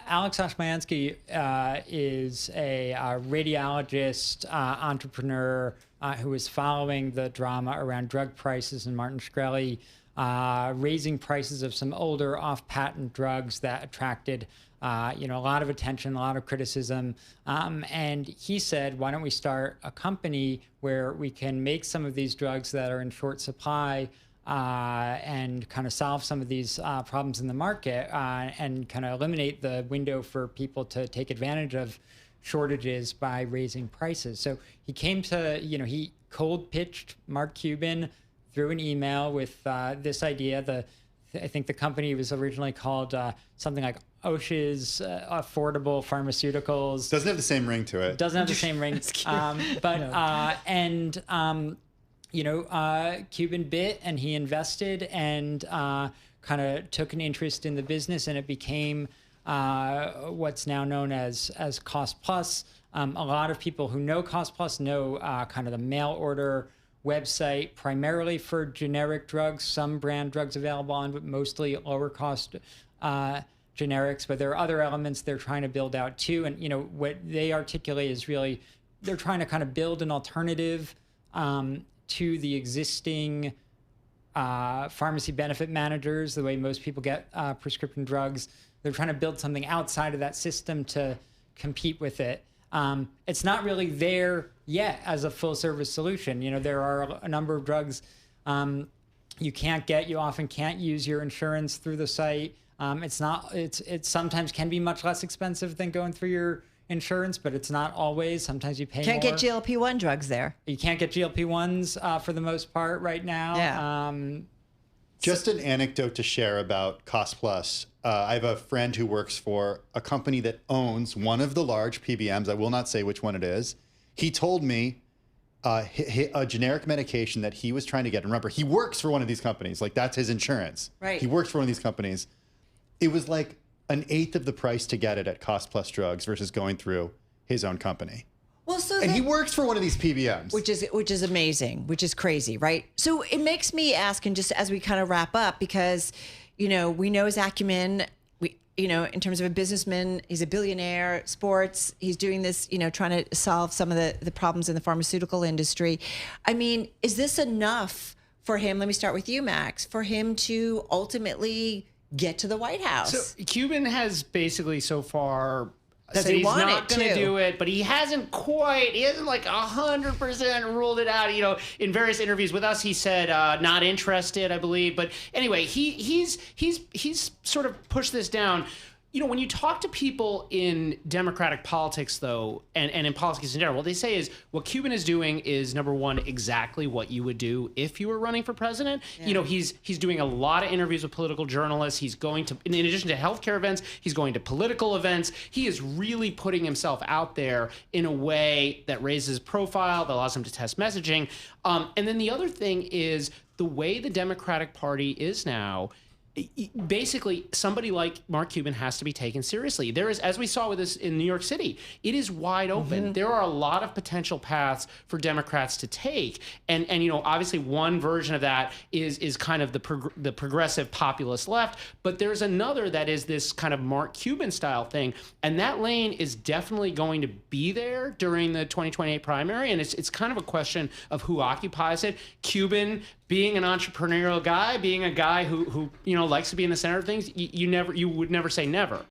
Alex Oshmansky is a radiologist, entrepreneur who was following the drama around drug prices and Martin Shkreli raising prices of some older off-patent drugs that attracted a lot of attention, a lot of criticism. And he said, why don't we start a company where we can make some of these drugs that are in short supply and kind of solve some of these problems in the market and kind of eliminate the window for people to take advantage of shortages by raising prices. So he came to, he cold pitched Mark Cuban through an email with this idea. I think the company was originally called something like Osh's Affordable Pharmaceuticals. Doesn't have the same ring to it. Doesn't have the same ring. Cuban bit and he invested and kind of took an interest in the business, and it became what's now known as Cost Plus. A lot of people who know Cost Plus know kind of the mail order website primarily for generic drugs, some brand drugs available on, but mostly lower cost generics. But there are other elements they're trying to build out too. And, what they articulate is really, they're trying to kind of build an alternative to the existing pharmacy benefit managers, the way most people get prescription drugs. They're trying to build something outside of that system to compete with it. It's not really there yet as a full service solution. There are a number of drugs you often can't use your insurance through the site. It sometimes can be much less expensive than going through your insurance, but it's not always. Sometimes you pay Can't more. get GLP-1 drugs there. You can't get GLP-1s for the most part right now. Yeah. Just an anecdote to share about Cost Plus. I have a friend who works for a company that owns one of the large PBMs. I will not say which one it is. He told me a generic medication that he was trying to get. And remember, he works for one of these companies. Like, that's his insurance. Right. He works for one of these companies. It was like an eighth of the price to get it at Cost Plus Drugs versus going through his own company. Well, and he works for one of these PBMs, which is amazing, which is crazy, right? So it makes me ask, and just as we kind of wrap up, because we know his acumen. In terms of a businessman, he's a billionaire. Sports, he's doing this, trying to solve some of the problems in the pharmaceutical industry. I mean, is this enough for him? Let me start with you, Max. For him to ultimately get to the White House. So Cuban has basically so far Does said he he's want not it, going to too? do it, but he hasn't like 100% ruled it out. In various interviews with us, he said not interested, I believe. But anyway, he's sort of pushed this down. When you talk to people in Democratic politics, though, and in politics in general, what they say is what Cuban is doing is, number one, exactly what you would do if you were running for president. Yeah. He's doing a lot of interviews with political journalists. He's going to, in addition to healthcare events, he's going to political events. He is really putting himself out there in a way that raises his profile, that allows him to test messaging. And then the other thing is the way the Democratic Party is now. Basically, somebody like Mark Cuban has to be taken seriously. There is, as we saw with this in New York City, it is wide open. Mm-hmm. There are a lot of potential paths for Democrats to take, and obviously one version of that is kind of the progressive populist left, but there's another that is this kind of Mark Cuban style thing, and that lane is definitely going to be there during the 2028 primary, and it's kind of a question of who occupies it. Cuban, being an entrepreneurial guy, being a guy who likes to be in the center of things, you would never say never.